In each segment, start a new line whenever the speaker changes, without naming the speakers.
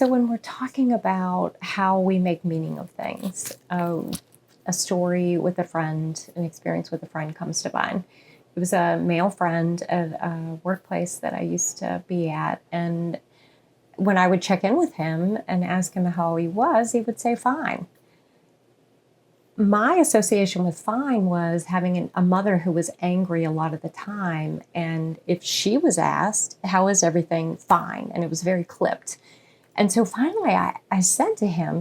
So when we're talking about how we make meaning of things, a story with a friend, an experience with a friend comes to mind. It was a male friend at a workplace that I used to be at. And when I would check in with him and ask him how he was, he would say, fine. My association with fine was having a mother who was angry a lot of the time. And if she was asked, how is everything? Fine. And it was very clipped. And so finally I said to him,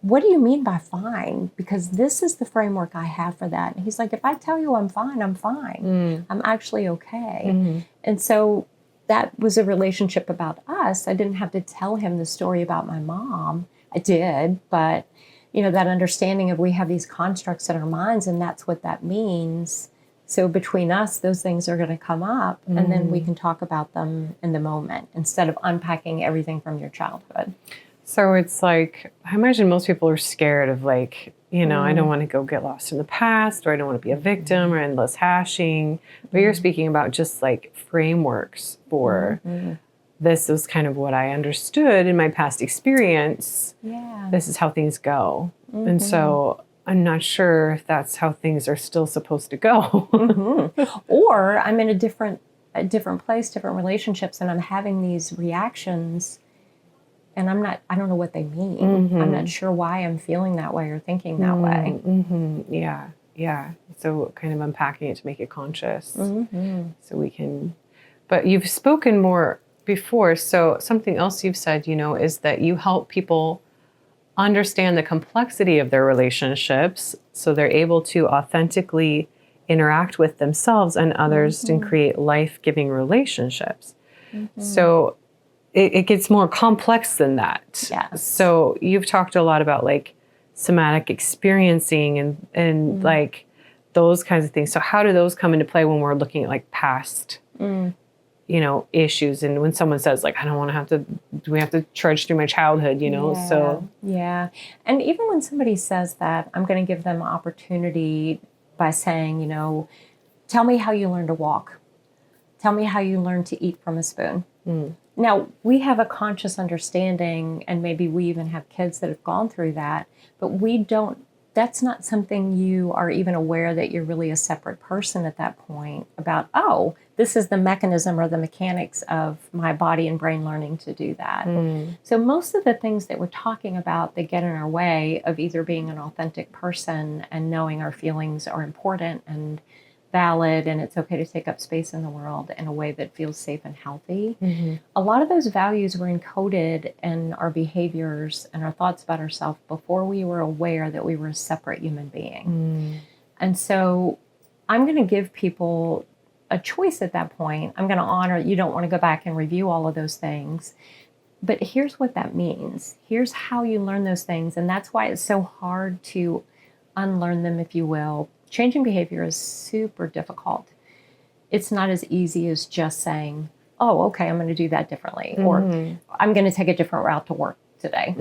what do you mean by fine? Because this is the framework I have for that. And he's like, if I tell you I'm fine, I'm fine. I'm actually okay. And so that was a relationship about us. I didn't have to tell him the story about my mom. I did, but that understanding of we have these constructs in our minds and that's what that means. So between us, those things are going to come up and then we can talk about them in the moment instead of unpacking everything from your childhood.
So it's like, I imagine most people are scared of I don't want to go get lost in the past, or I don't want to be a victim, or endless hashing. But you're speaking about just frameworks for this is kind of what I understood in my past experience. Yeah. This is how things go. And so I'm not sure if that's how things are still supposed to go.
Or I'm in a different place, different relationships, and I'm having these reactions and I don't know what they mean. I'm not sure why I'm feeling that way or thinking that way.
Yeah. Yeah. So kind of unpacking it to make it conscious. So we can, but you've spoken more before. So something else you've said, is that you help people understand the complexity of their relationships so they're able to authentically interact with themselves and others and create life-giving relationships. So it gets more complex than that.
Yes.
So you've talked a lot about somatic experiencing and those kinds of things. So how do those come into play when we're looking at past issues, and when someone says I don't want to do we have to trudge through my childhood,
Yeah.
So
yeah. And even when somebody says that, I'm going to give them opportunity by saying, tell me how you learned to walk. Tell me how you learned to eat from a spoon. Now, we have a conscious understanding, and maybe we even have kids that have gone through that, but that's not something you are even aware that you're really a separate person at that point about, this is the mechanism or the mechanics of my body and brain learning to do that. So most of the things that we're talking about that get in our way of either being an authentic person and knowing our feelings are important and valid and it's okay to take up space in the world in a way that feels safe and healthy. A lot of those values were encoded in our behaviors and our thoughts about ourselves before we were aware that we were a separate human being. And so I'm going to give people a choice at that point. I'm going to honor, you don't want to go back and review all of those things. But here's what that means. Here's how you learn those things. And that's why it's so hard to unlearn them, if you will. Changing behavior is super difficult. It's not as easy as just saying, okay, I'm going to do that differently. Or I'm going to take a different route to work today.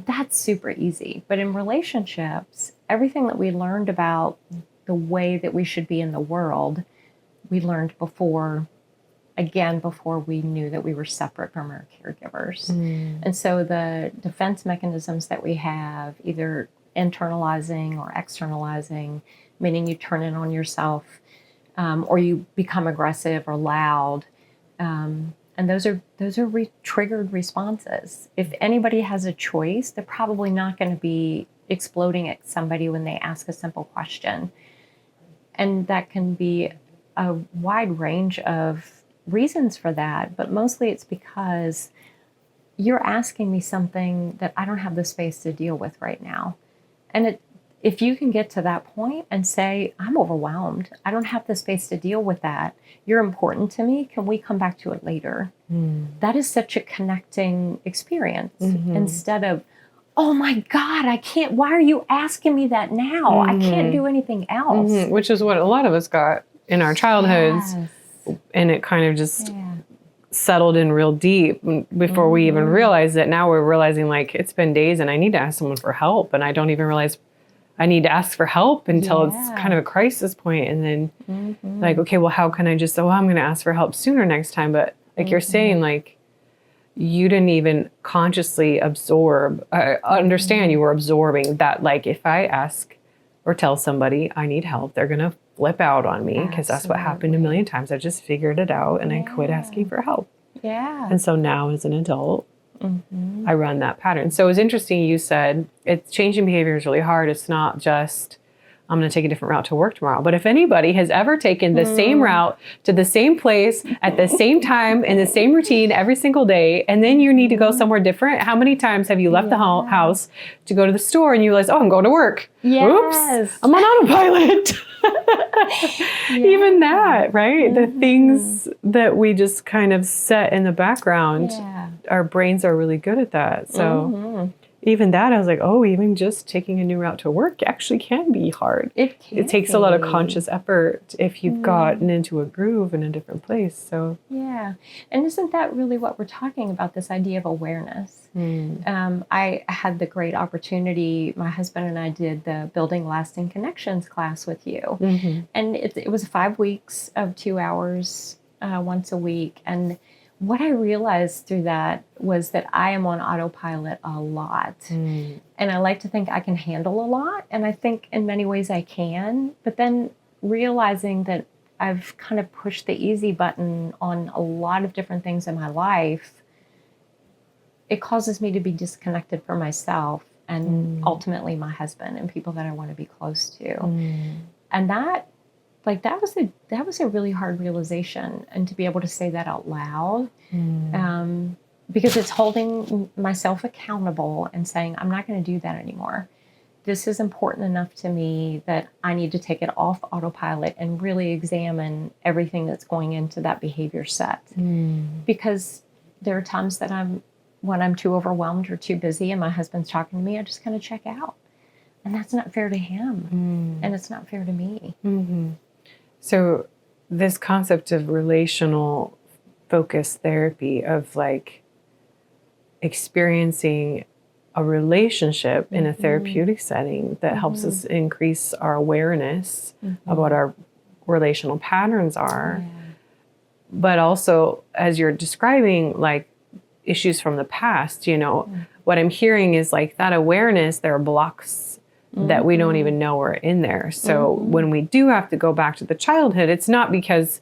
That's super easy. But in relationships, everything that we learned about the way that we should be in the world, we learned before we knew that we were separate from our caregivers. And so the defense mechanisms that we have, either internalizing or externalizing, meaning you turn it on yourself, or you become aggressive or loud. And those are triggered responses. If anybody has a choice, they're probably not going to be exploding at somebody when they ask a simple question. And that can be a wide range of reasons for that, but mostly it's because you're asking me something that I don't have the space to deal with right now. And if you can get to that point and say, I'm overwhelmed, I don't have the space to deal with that, you're important to me, can we come back to it later? That is such a connecting experience instead of, oh my God, I can't, why are you asking me that now? I can't do anything else.
Which is what a lot of us got in our childhoods. Yes. And it kind of just settled in real deep before we even realized it. Now we're realizing it's been days and I need to ask someone for help. And I don't even realize I need to ask for help until it's kind of a crisis point. And then okay, well, how can I just, I'm going to ask for help sooner next time. But you're saying, you didn't even consciously understand you were absorbing that. Like if I ask or tell somebody I need help, they're going to flip out on me because that's what happened a million times. I just figured it out and I quit asking for help.
Yeah.
And so now as an adult, I run that pattern. So it was interesting. You said it's changing behavior is really hard. It's not just, I'm going to take a different route to work tomorrow. But if anybody has ever taken the same route to the same place at the same time in the same routine every single day, and then you need to go somewhere different, how many times have you left the house to go to the store and you realize, oh, I'm going to work.
Yes.
Oops, I'm on autopilot. Even that, right? The things that we just kind of set in the background, our brains are really good at that. So even that, I was like, oh, even just taking a new route to work actually can be hard. It takes a lot of conscious effort if you've gotten into a groove in a different place. So
yeah. And isn't that really what we're talking about, this idea of awareness? I had the great opportunity, my husband and I did the Building Lasting Connections class with you. And it was 5 weeks of 2 hours once a week. And what I realized through that was that I am on autopilot a lot. And I like to think I can handle a lot. And I think in many ways I can. But then realizing that I've kind of pushed the easy button on a lot of different things in my life, it causes me to be disconnected from myself and ultimately my husband and people that I want to be close to. And that was a really hard realization, and to be able to say that out loud, because it's holding myself accountable and saying, I'm not going to do that anymore. This is important enough to me that I need to take it off autopilot and really examine everything that's going into that behavior set. Because there are times that when I'm too overwhelmed or too busy and my husband's talking to me, I just kind of check out. And that's not fair to him. And it's not fair to me.
So this concept of relational focused therapy, of like experiencing a relationship in a therapeutic setting that helps us increase our awareness of what our relational patterns are. But also, as you're describing, like issues from the past, what I'm hearing is like that awareness, there are blocks that we don't even know are in there. So when we do have to go back to the childhood, it's not because,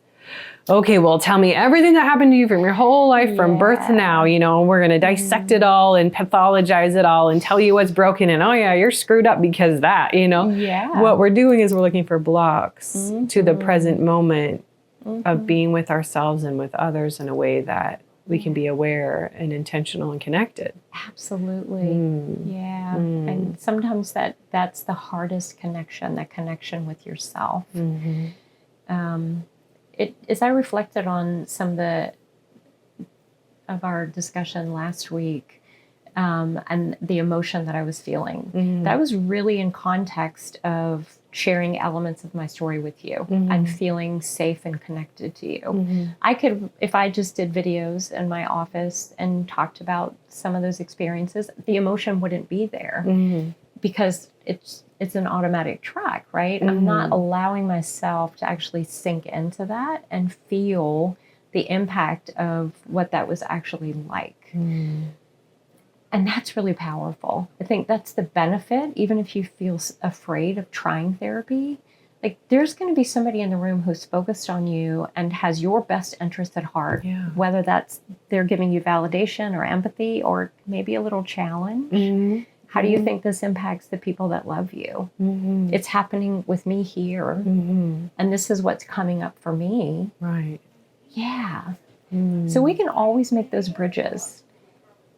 okay, well, tell me everything that happened to you from your whole life from birth to now, we're going to dissect it all and pathologize it all and tell you what's broken. And, oh yeah, you're screwed up because that, What we're doing is we're looking for blocks to the present moment of being with ourselves and with others in a way that we can be aware and intentional and connected.
Absolutely. Yeah. And sometimes that's the hardest connection, that connection with yourself. As I reflected on some of our discussion last week, and the emotion that I was feeling, that was really in context of sharing elements of my story with you and feeling safe and connected to you. I could, if I just did videos in my office and talked about some of those experiences, the emotion wouldn't be there because it's an automatic track, right? I'm not allowing myself to actually sink into that and feel the impact of what that was actually like. And that's really powerful. I think that's the benefit, even if you feel afraid of trying therapy. Like, there's going to be somebody in the room who's focused on you and has your best interest at heart, whether that's they're giving you validation or empathy or maybe a little challenge. How do you think this impacts the people that love you? It's happening with me here, and this is what's coming up for me.
Right.
Yeah. So we can always make those bridges.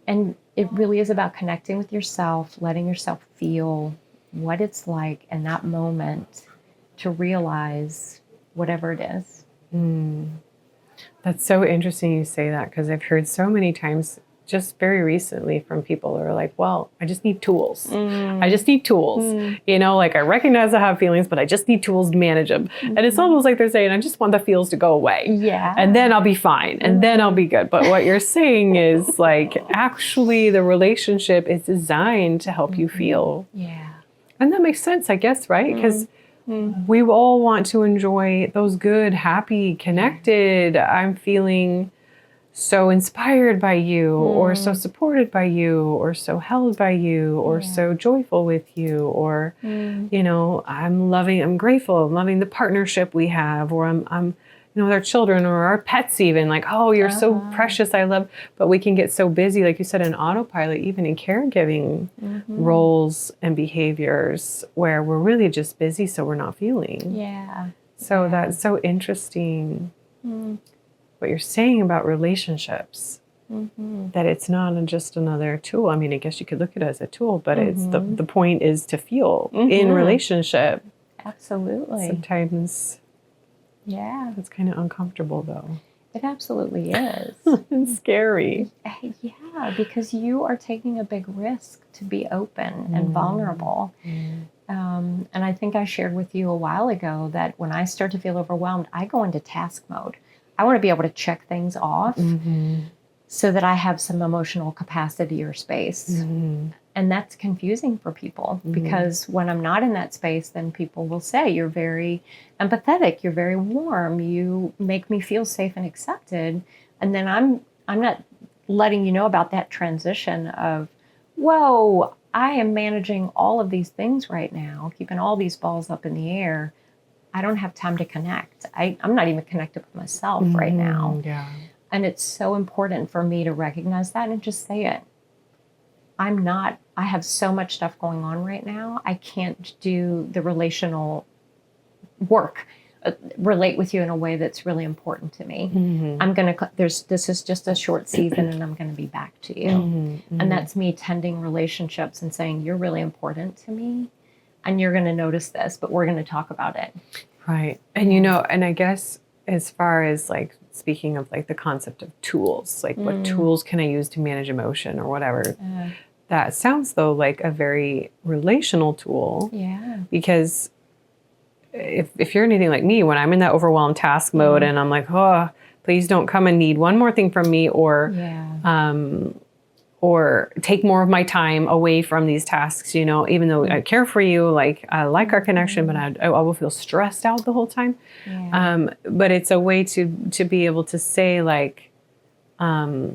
And it really is about connecting with yourself, letting yourself feel what it's like in that moment to realize whatever it is.
That's so interesting you say that, because I've heard so many times just very recently from people who are like, well, I just need tools. I just need tools. Like I recognize I have feelings, but I just need tools to manage them. And it's almost like they're saying, I just want the feels to go away.
Yeah.
And then I'll be fine. And then I'll be good. But what you're saying is like, actually the relationship is designed to help you feel.
Yeah.
And that makes sense, I guess, right? Because we all want to enjoy those good, happy, connected, I'm feeling so inspired by you, or so supported by you, or so held by you, or so joyful with you, or, you know, I'm grateful, I'm loving the partnership we have, or I'm, you know, with our children or our pets even, like, oh, you're so precious, I love, but we can get so busy, like you said, in autopilot, even in caregiving roles and behaviors where we're really just busy, so we're not feeling.
Yeah.
So that's so interesting. What you're saying about relationships, that it's not just another tool. I mean, I guess you could look at it as a tool, but it's the point is to feel in relationship.
Absolutely.
Sometimes it's kind of uncomfortable though.
It absolutely is.
And scary.
Yeah, because you are taking a big risk to be open and vulnerable. And I think I shared with you a while ago that when I start to feel overwhelmed, I go into task mode. I want to be able to check things off so that I have some emotional capacity or space. And that's confusing for people because when I'm not in that space, then people will say, you're very empathetic, you're very warm, you make me feel safe and accepted. And then I'm not letting you know about that transition of, whoa, I am managing all of these things right now, keeping all these balls up in the air. I don't have time to connect. I'm not even connected with myself right now.
Yeah.
And it's so important for me to recognize that and just say it. I have so much stuff going on right now. I can't do the relational work, relate with you in a way that's really important to me. This is just a short season and I'm going to be back to you. And that's me tending relationships and saying, you're really important to me and you're going to notice this, but we're going to talk about it.
Right. And, you know, and I guess as far as like, speaking of like the concept of tools, like what tools can I use to manage emotion or whatever, that sounds though like a very relational tool.
Yeah.
Because if you're anything like me, when I'm in that overwhelmed task mode and I'm like, oh, please don't come and need one more thing from me or take more of my time away from these tasks, you know, even though I care for you, like I like our connection, but I will feel stressed out the whole time.
Yeah.
But it's a way to be able to say like, I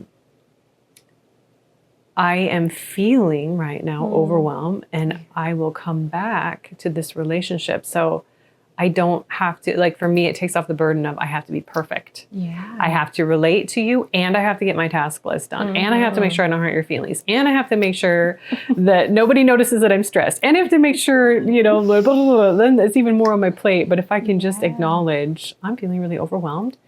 am feeling right now overwhelmed and I will come back to this relationship. So I don't have to, like for me, it takes off the burden of I have to be perfect.
Yeah.
I have to relate to you and I have to get my task list done. And I have to make sure I don't hurt your feelings. And I have to make sure that nobody notices that I'm stressed. And I have to make sure, you know, blah, blah, blah, then it's even more on my plate. But if I can just acknowledge I'm feeling really overwhelmed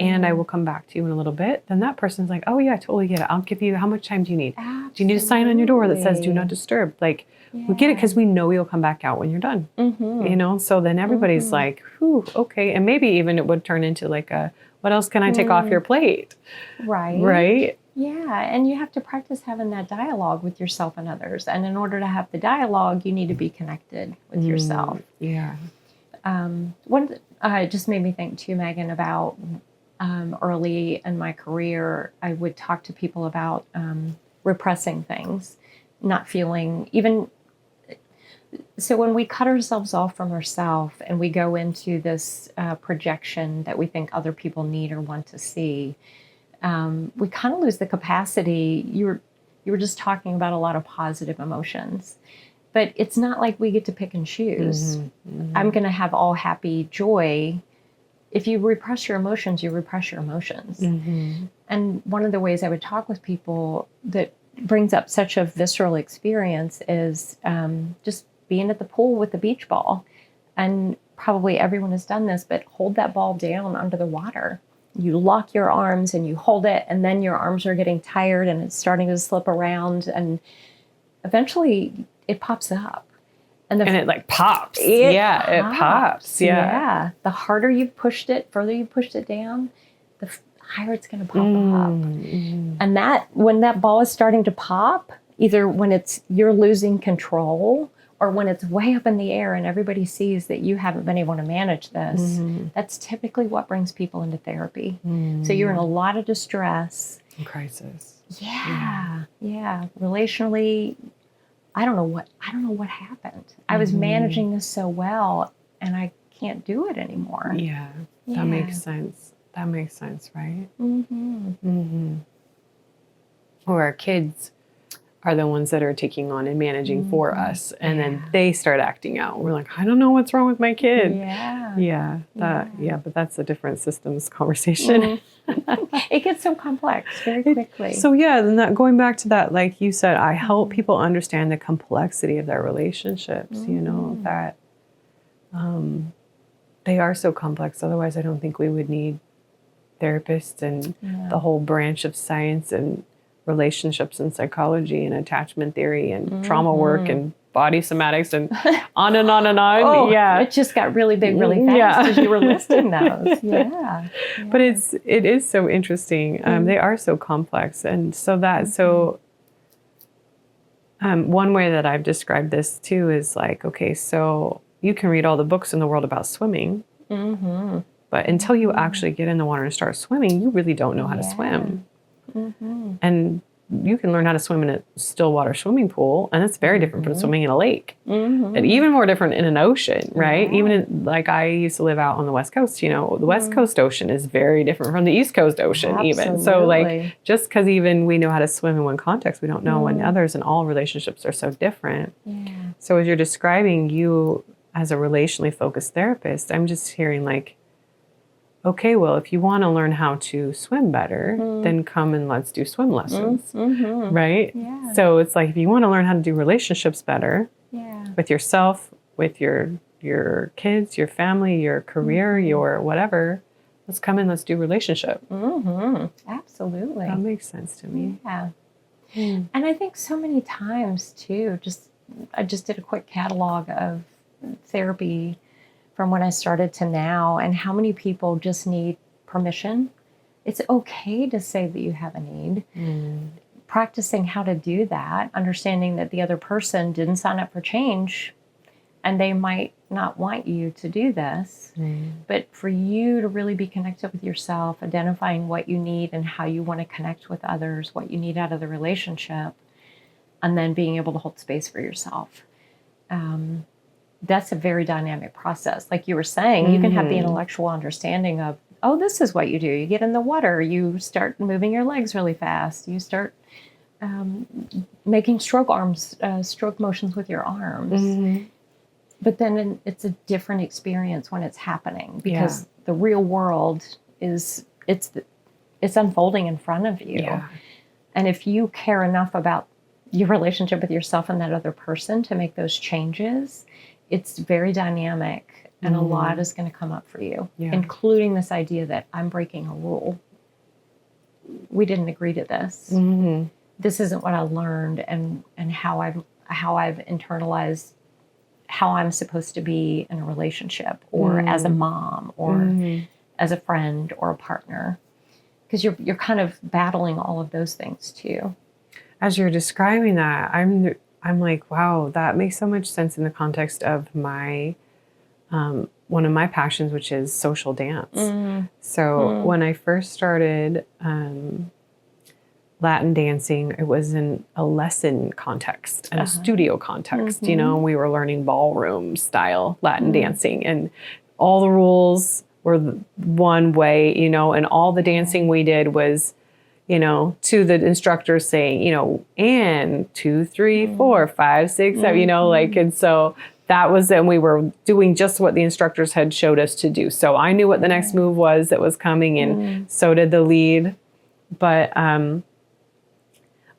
and I will come back to you in a little bit, then that person's like, oh yeah, I totally get it. I'll give you, how much time do you need?
Absolutely.
Do you need a sign on your door that says do not disturb? Like, we get it because we know you'll come back out when you're done, you know? So then everybody's like, whew, okay. And maybe even it would turn into like a, what else can I take off your plate?
Right.
Right.
Yeah. And you have to practice having that dialogue with yourself and others. And in order to have the dialogue, you need to be connected with yourself.
Yeah.
It just made me think too, Megan, about early in my career, I would talk to people about repressing things, not feeling even. So when we cut ourselves off from ourselves and we go into this projection that we think other people need or want to see, we kind of lose the capacity. You were just talking about a lot of positive emotions, but it's not like we get to pick and choose. I'm going to have all happy joy. If you repress your emotions, you repress your emotions. And one of the ways I would talk with people that brings up such a visceral experience is just being at the pool with the beach ball. And probably everyone has done this, but hold that ball down under the water. You lock your arms and you hold it, and then your arms are getting tired and it's starting to slip around, and eventually it pops up. And it
like pops. It pops. Yeah.
The harder you've pushed it, further you pushed it down, the higher it's going to pop up. And that when that ball is starting to pop, either when you're losing control or when it's way up in the air and everybody sees that you haven't been able to manage this, that's typically what brings people into therapy. So you're in a lot of distress.
Crisis.
Yeah. Relationally, I don't know what happened. I was managing this so well and I can't do it anymore.
Yeah, that makes sense. That makes sense, right?
Mm-hmm.
Or our kids are the ones that are taking on and managing for us, and then they start acting out. We're like, I don't know what's wrong with my kid. But that's a different systems conversation.
It gets so complex very quickly.
So then that, going back to that, like you said, I help people understand the complexity of their relationships. You know, that they are so complex. Otherwise, I don't think we would need therapists and the whole branch of science and relationships and psychology and attachment theory and trauma work and body somatics and on and on and on.
Oh, it just got really big really fast as you were listing those. But
it is so interesting. They are so complex. And so one way that I've described this too is like, okay, so you can read all the books in the world about swimming, but until you actually get in the water and start swimming, you really don't know how to swim. And you can learn how to swim in a still water swimming pool, and it's very different from swimming in a lake, and even more different in an ocean, right? Even like I used to live out on the West Coast, you know, the West Coast Ocean is very different from the East Coast Ocean. Even so, like, just because even we know how to swim in one context, we don't know in others, and all relationships are so different. So as you're describing you as a relationally focused therapist, I'm just hearing like, okay, well, if you want to learn how to swim better, then come and let's do swim lessons, right? So it's like, if you want to learn how to do relationships better with yourself, with your kids, your family, your career, your whatever, let's come in, let's do relationship.
Absolutely.
That makes sense to me.
And I think so many times too, I just did a quick catalog of therapy from when I started to now, and how many people just need permission. It's okay to say that you have a need. Practicing how to do that, understanding that the other person didn't sign up for change, and they might not want you to do this, but for you to really be connected with yourself, identifying what you need and how you want to connect with others, what you need out of the relationship, and then being able to hold space for yourself. That's a very dynamic process. Like you were saying, you can have the intellectual understanding of, oh, this is what you do. You get in the water, you start moving your legs really fast, you start making stroke motions with your arms. But then it's a different experience when it's happening, because the real world it's unfolding in front of you. And if you care enough about your relationship with yourself and that other person to make those changes, it's very dynamic, and a lot is going to come up for you, including this idea that I'm breaking a rule. We didn't agree to this. This isn't what I learned, and how I've internalized how I'm supposed to be in a relationship, or as a mom, or as a friend, or a partner, because you're kind of battling all of those things too.
As you're describing that, I'm like, wow, that makes so much sense in the context of my, one of my passions, which is social dance. So when I first started Latin dancing, it was in a lesson context and a studio context. You know, we were learning ballroom style Latin dancing, and all the rules were one way, you know, and all the dancing we did was, you know, to the instructor saying, you know, and 2, 3, 4, 5, 6, 7, you know, like, and so that was, and we were doing just what the instructors had showed us to do. So I knew what the next move was that was coming, and so did the lead. But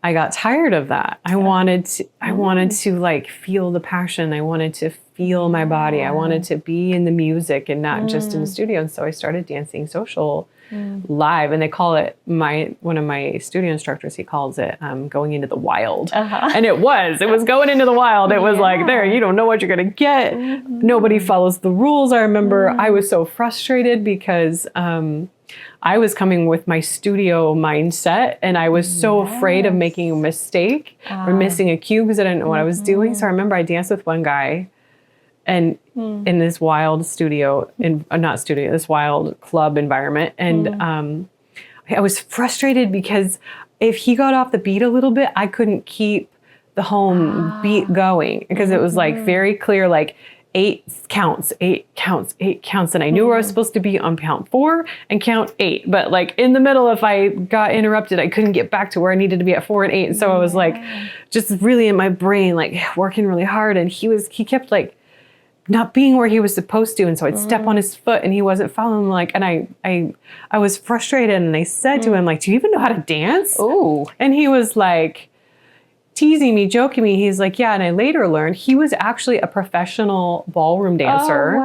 I got tired of that. I wanted to like feel the passion. I wanted to feel my body. I wanted to be in the music and not just in the studio. And so I started dancing social live, and they call it, one of my studio instructors, he calls it going into the wild. And it was going into the wild. It was like, there, you don't know what you're gonna get. Nobody follows the rules. I remember I was so frustrated because I was coming with my studio mindset, and I was so afraid of making a mistake or missing a cue because I didn't know what I was doing. So I remember I danced with one guy, and in this wild studio, this wild club environment. And I was frustrated because if he got off the beat a little bit, I couldn't keep the home beat going, because it was like very clear, like 8 counts, 8 counts, 8 counts. And I knew where I was supposed to be on count 4 and count 8. But like in the middle, if I got interrupted, I couldn't get back to where I needed to be at 4 and 8. And so I was like, just really in my brain, like working really hard. And he kept like not being where he was supposed to. And so I'd step on his foot and he wasn't following. Like, and I was frustrated. And I said to him, like, do you even know how to dance?
Ooh.
And he was like, teasing me, joking me. He's like, yeah. And I later learned he was actually a professional ballroom dancer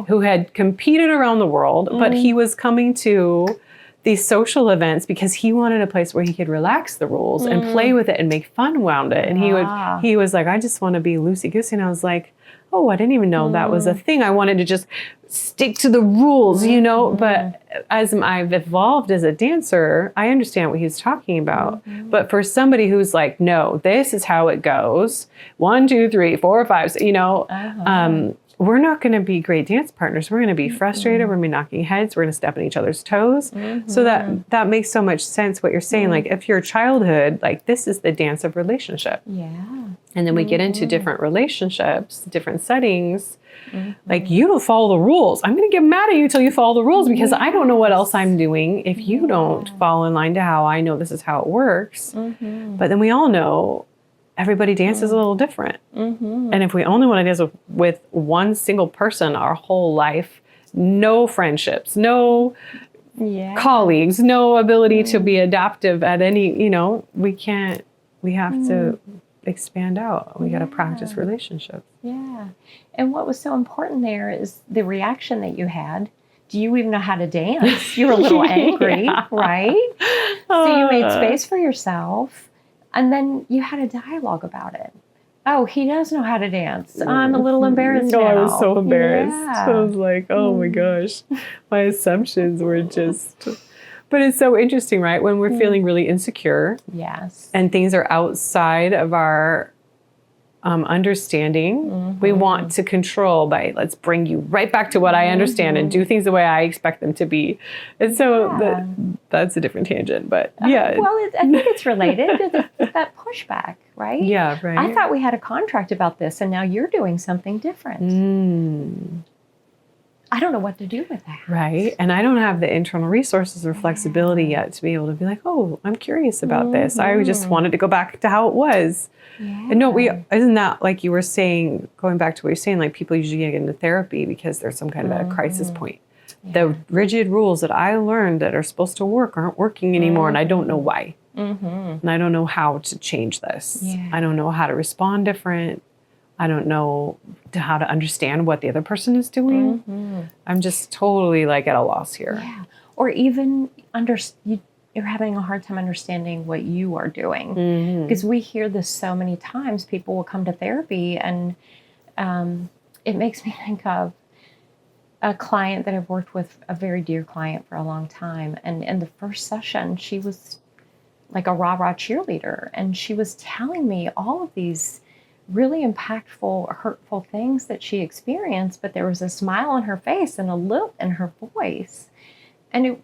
who had competed around the world, but he was coming to these social events because he wanted a place where he could relax the rules and play with it and make fun around it. And he was like, I just want to be loosey-goosey. And I was like, oh, I didn't even know that was a thing. I wanted to just stick to the rules, you know, but as I've evolved as a dancer, I understand what he's talking about. But for somebody who's like, no, this is how it goes. 1, 2, 3, 4, 5, you know, we're not going to be great dance partners. We're going to be frustrated. We're going to be knocking heads. We're going to step on each other's toes. So that makes so much sense what you're saying. Like if your childhood, like this is the dance of relationship.
Yeah.
And then we get into different relationships, different settings. Like you don't follow the rules. I'm going to get mad at you till you follow the rules because I don't know what else I'm doing if you don't fall in line to how I know this is how it works. But then we all know everybody dances a little different. And if we only want to dance with one single person our whole life, no friendships, no colleagues, no ability to be adaptive at any, you know, we have to expand out. We got to practice relationships.
Yeah. And what was so important there is the reaction that you had. Do you even know how to dance? You were a little angry, right? So you made space for yourself. And then you had a dialogue about it. Oh, he does know how to dance. I'm a little embarrassed now.
I was so embarrassed.
Yeah.
I was like, oh my gosh. My assumptions were just... But it's so interesting, right? When we're feeling really insecure.
Yes.
And things are outside of our understanding. We want to control by, let's bring you right back to what I understand and do things the way I expect them to be. And so that's a different tangent, but yeah.
Well, I think it's related to that pushback, right?
Yeah, right.
I thought we had a contract about this and now you're doing something different. I don't know what to do with that.
Right. And I don't have the internal resources or flexibility yet to be able to be like, oh, I'm curious about this. I just wanted to go back to how it was. Yeah. And no, isn't that like you were saying, going back to what you're saying, like people usually get into therapy because there's some kind of a crisis point. Yeah. The rigid rules that I learned that are supposed to work aren't working anymore. And I don't know why. And I don't know how to change this. Yeah. I don't know how to respond different. I don't know how to understand what the other person is doing. I'm just totally like at a loss here.
Yeah. Or even you're having a hard time understanding what you are doing. Because we hear this so many times. People will come to therapy and it makes me think of a client that I've worked with, a very dear client for a long time. And in the first session, she was like a rah-rah cheerleader. And she was telling me all of these really impactful, hurtful things that she experienced, but there was a smile on her face and a lilt in her voice. And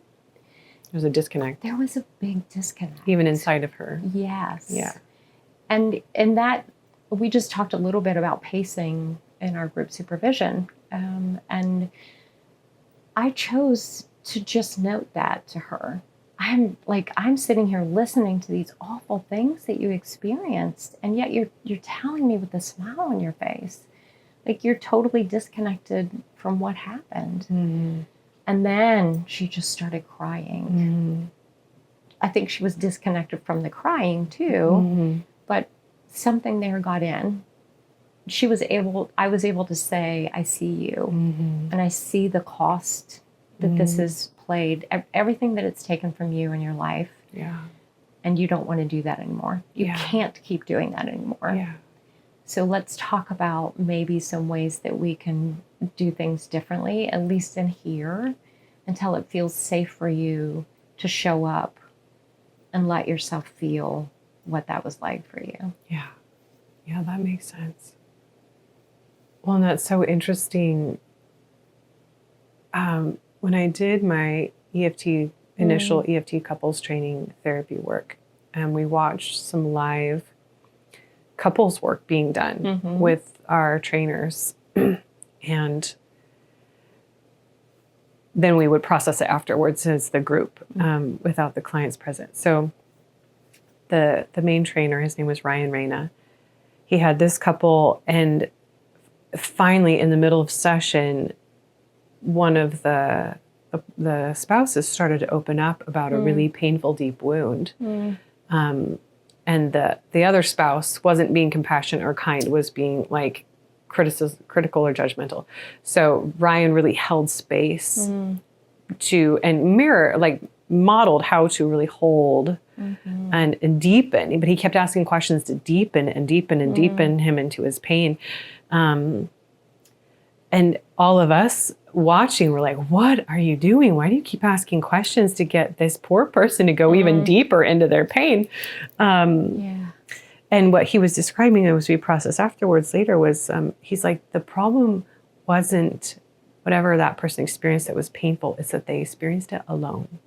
there's a disconnect.
There was a big disconnect.
Even inside of her.
Yes.
Yeah.
And in that, we just talked a little bit about pacing in our group supervision. And I chose to just note that to her. I'm sitting here listening to these awful things that you experienced, and yet you're telling me with a smile on your face, like you're totally disconnected from what happened. And then she just started crying. I think she was disconnected from the crying too, but something there got in. I was able to say, I see you, and I see the cost that this has played, everything that it's taken from you in your life. Yeah. And you don't want to do that anymore. You can't keep doing that anymore. Yeah. So let's talk about maybe some ways that we can do things differently, at least in here, until it feels safe for you to show up and let yourself feel what that was like for you.
Yeah. Yeah, that makes sense. Well, and that's so interesting. When I did my initial EFT couples training therapy work, and we watched some live couples work being done with our trainers, And then we would process it afterwards as the group, without the clients present. So the main trainer, his name was Ryan Reyna, he had this couple, and finally in the middle of session, one of the spouses started to open up about a really painful, deep wound. And the other spouse wasn't being compassionate or kind, was being like critical or judgmental. So Ryan really held space to, and modeled how to really hold and deepen. But he kept asking questions to deepen and deepen and deepen him into his pain. And all of us watching were like, what are you doing? Why do you keep asking questions to get this poor person to go even deeper into their pain? And what he was describing as we process afterwards later was, he's like, the problem wasn't whatever that person experienced that was painful, it's that they experienced it alone.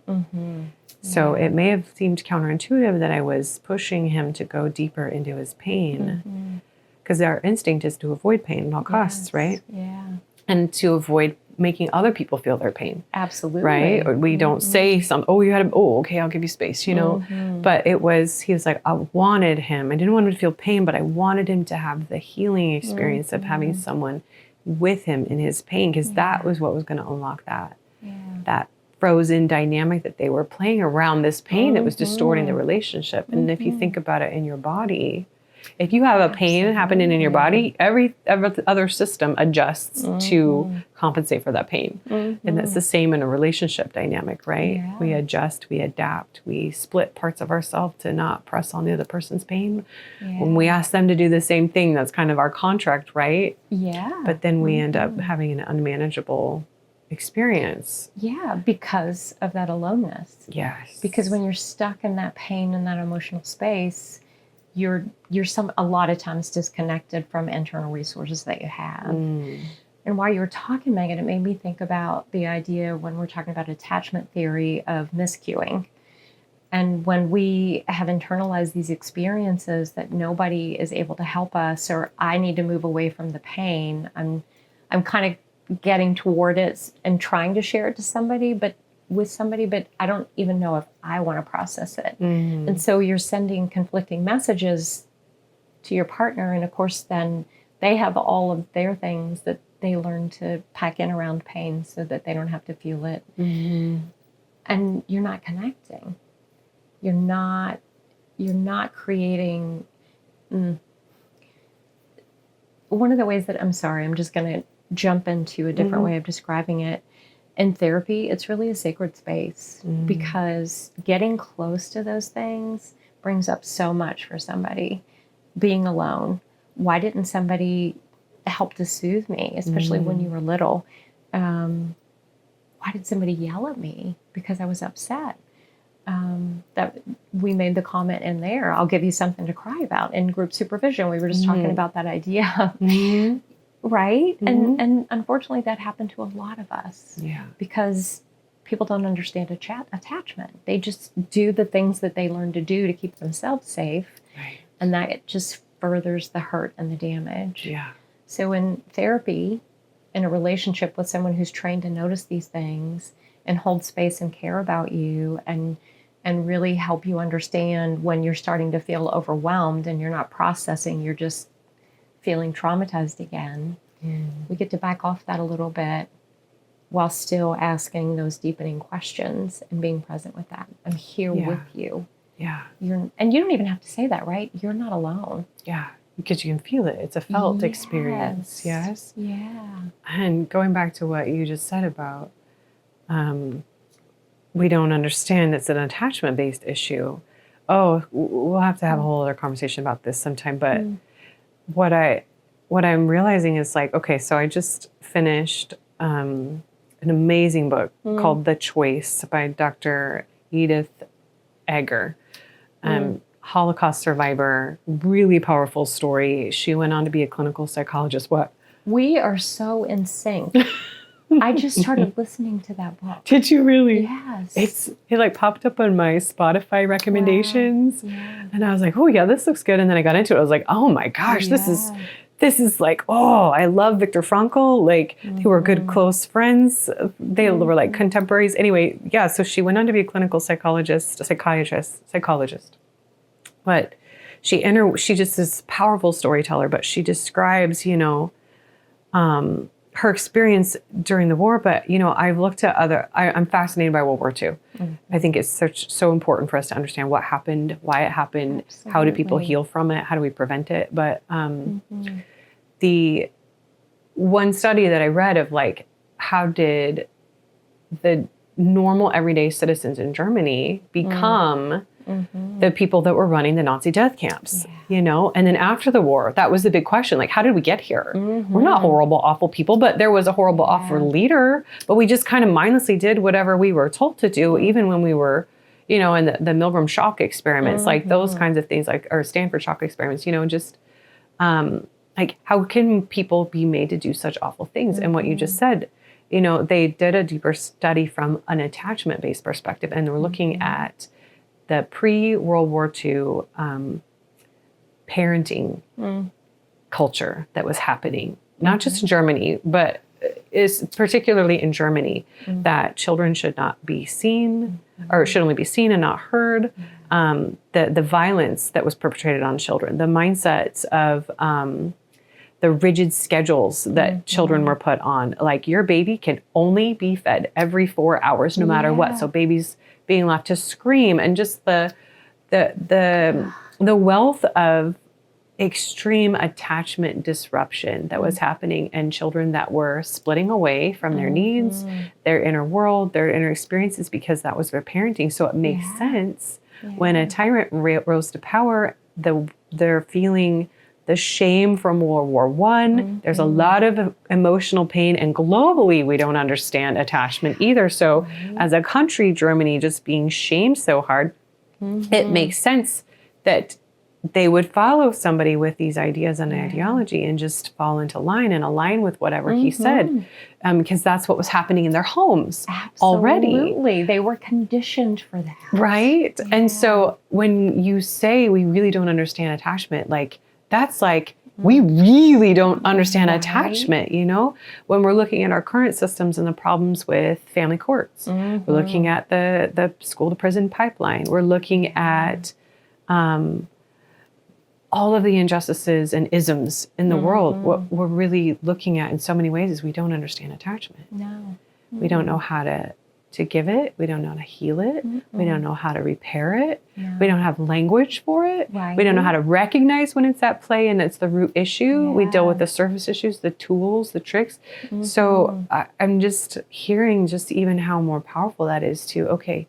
So it may have seemed counterintuitive that I was pushing him to go deeper into his pain, because our instinct is to avoid pain at all costs, right?
Yeah.
And to avoid making other people feel their pain.
Absolutely.
Right? Or we don't say okay, I'll give you space, you know? But he was like, I wanted him. I didn't want him to feel pain, but I wanted him to have the healing experience of having someone with him in his pain, because that was what was going to unlock that frozen dynamic that they were playing around this pain that was distorting the relationship. And if you think about it in your body, if you have a pain happening in your body, every other system adjusts to compensate for that pain. And that's the same in a relationship dynamic, right?
Yeah.
We adjust, we adapt, we split parts of ourselves to not press on the other person's pain. When we ask them to do the same thing, that's kind of our contract, right?
Yeah.
But then we end up having an unmanageable experience.
Yeah, because of that aloneness.
Yes.
Because when you're stuck in that pain and that emotional space, you're a lot of times disconnected from internal resources that you have. And while you were talking, Megan, it made me think about the idea when we're talking about attachment theory of miscuing. And when we have internalized these experiences that nobody is able to help us, or I need to move away from the pain, I'm kind of getting toward it and trying to share it to somebody, but I don't even know if I want to process it. And so you're sending conflicting messages to your partner. And of course, then they have all of their things that they learn to pack in around pain so that they don't have to feel it. And you're not connecting. You're not creating. One of the ways that, I'm just going to jump into a different way of describing it. In therapy, it's really a sacred space because getting close to those things brings up so much for somebody. Being alone. Why didn't somebody help to soothe me, especially when you were little? Why did somebody yell at me because I was upset? That we made the comment in there, I'll give you something to cry about. In group supervision, we were just talking about that idea. Right? And unfortunately, that happened to a lot of us.
Yeah.
Because people don't understand attachment. They just do the things that they learn to do to keep themselves safe.
Right.
And that just furthers the hurt and the damage.
Yeah.
So in therapy, in a relationship with someone who's trained to notice these things and hold space and care about you and really help you understand when you're starting to feel overwhelmed and you're not processing, you're just feeling traumatized again. We get to back off that a little bit while still asking those deepening questions and being present with that. I'm here with you.
Yeah.
And you don't even have to say that, right? You're not alone.
Yeah. Because you can feel it. It's a felt experience. Yes.
Yeah.
And going back to what you just said about we don't understand it's an attachment-based issue. Oh, we'll have to have a whole other conversation about this sometime. But what I'm realizing is like, okay, so I just finished an amazing book called The Choice by Dr. Edith Eger. Holocaust survivor, really powerful story. She went on to be a clinical psychologist. What?
We are so in sync. I just started listening to that book.
Did you really?
Yes.
It like popped up on my Spotify recommendations.
Wow. Yeah.
And I was like, oh yeah, this looks good. And then I got into it. I was like, oh my gosh, this this is like, oh, I love Viktor Frankl. Like they were good, close friends. They were like contemporaries. Anyway, yeah. So she went on to be a clinical psychologist. But she just this powerful storyteller, but she describes, her experience during the war. But, I've looked at I'm fascinated by World War II. I think it's so important for us to understand what happened, why it happened, how do people heal from it, how do we prevent it. But the one study that I read of like, how did the normal everyday citizens in Germany become the people that were running the Nazi death camps, And then after the war, that was the big question. Like, how did we get here? We're not horrible, awful people, but there was a horrible, awful leader, but we just kind of mindlessly did whatever we were told to do, even when we were, in the Milgram shock experiments, like those kinds of things, like, or Stanford shock experiments, just like, how can people be made to do such awful things? And what you just said, they did a deeper study from an attachment-based perspective, and we're looking at the pre-World War II parenting culture that was happening, not just in Germany, but is particularly in Germany, that children should not be seen, or should only be seen and not heard. The violence that was perpetrated on children, the mindsets of the rigid schedules that children were put on. Like, your baby can only be fed every 4 hours, no matter what. So babies being left to scream, and just the wealth of extreme attachment disruption that was happening, and children that were splitting away from their needs, their inner world, their inner experiences, because that was their parenting. So it makes sense when a tyrant rose to power, they're feeling the shame from World War I. There's a lot of emotional pain, and globally we don't understand attachment either. So as a country, Germany just being shamed so hard, it makes sense that they would follow somebody with these ideas and ideology and just fall into line and align with whatever he said, because that's what was happening in their homes already.
Absolutely. They were conditioned for that.
Right? Yeah. And so when you say we really don't understand attachment, like, that's like, we really don't understand attachment, when we're looking at our current systems and the problems with family courts. We're looking at the school to prison pipeline. We're looking at all of the injustices and isms in the world. What we're really looking at in so many ways is we don't understand attachment.
No.
We don't know how to give it. We don't know how to heal it. We don't know how to repair it. No. We don't have language for it. Right. We don't know how to recognize when it's at play and it's the root issue. We deal with the surface issues, the tools, the tricks. So I'm just hearing just even how more powerful that is to, okay,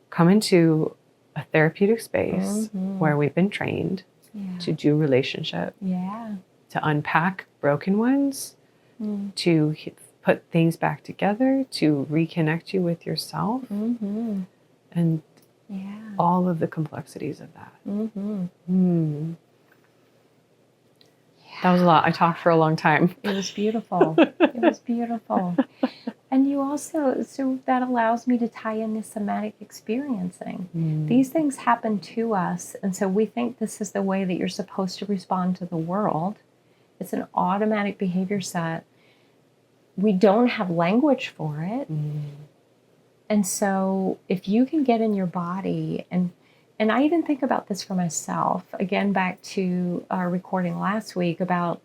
come into a therapeutic space where we've been trained to do relationship, to unpack broken ones, to put things back together, to reconnect you with yourself, and all of the complexities of that. That was a lot. I talked for a long time.
It was beautiful. It was beautiful. And you also, so that allows me to tie in the somatic experiencing. These things happen to us, and so we think this is the way that you're supposed to respond to the world. It's an automatic behavior set. We don't have language for it. And so if you can get in your body, and I even think about this for myself, again, back to our recording last week about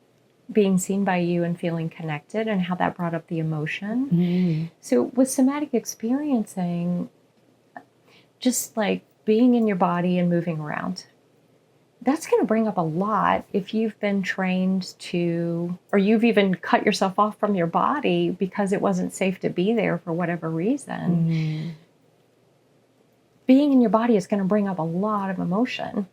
being seen by you and feeling connected and how that brought up the emotion. So with somatic experiencing, just like being in your body and moving around, that's going to bring up a lot if you've been trained to, or you've even cut yourself off from your body because it wasn't safe to be there for whatever reason. Being in your body is going to bring up a lot of emotion.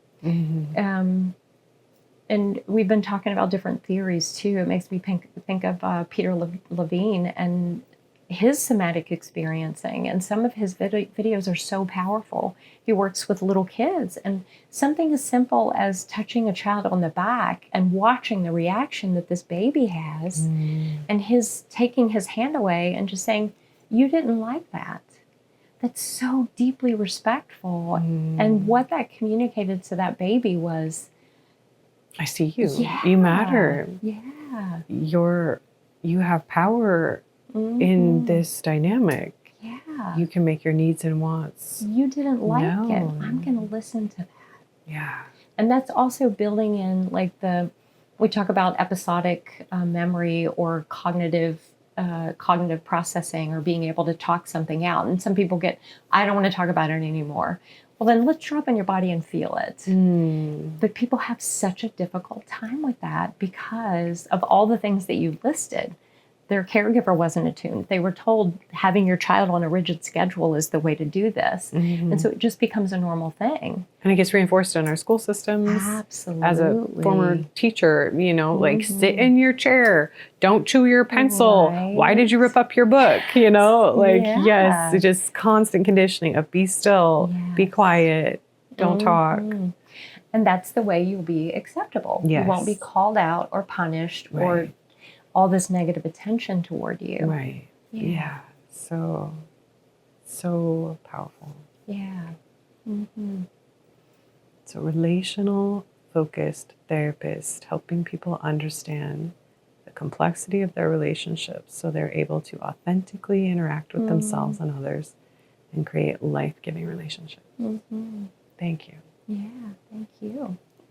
And we've been talking about different theories too. It makes me think of Peter Levine and his somatic experiencing, and some of his videos are so powerful. He works with little kids, and something as simple as touching a child on the back and watching the reaction that this baby has, and his taking his hand away and just saying, "You didn't like that." That's so deeply respectful. And what that communicated to that baby was,
I see you.
Yeah.
You matter.
Yeah.
You have power in this dynamic.
Yeah.
You can make your needs and wants.
You didn't like it.
known.
I'm going to listen to that.
Yeah.
And that's also building in like we talk about episodic memory or cognitive processing, or being able to talk something out. And some people I don't want to talk about it anymore. Well, then let's drop in your body and feel it. But people have such a difficult time with that because of all the things that you listed. Their caregiver wasn't attuned. They were told having your child on a rigid schedule is the way to do this. And so it just becomes a normal thing.
And it gets reinforced in our school systems.
Absolutely.
As a former teacher, like sit in your chair, don't chew your pencil.
Right.
Why did you rip up your book?
Yeah.
Yes, it's just constant conditioning of be still, be
Yes.
quiet, don't talk.
And that's the way you'll be acceptable.
Yes.
You won't be called out or punished or all this negative attention toward you.
Right. Yeah. So powerful.
Yeah.
So relational focused therapist, helping people understand the complexity of their relationships so they're able to authentically interact with themselves and others and create life-giving relationships. Thank you.
Yeah, thank you.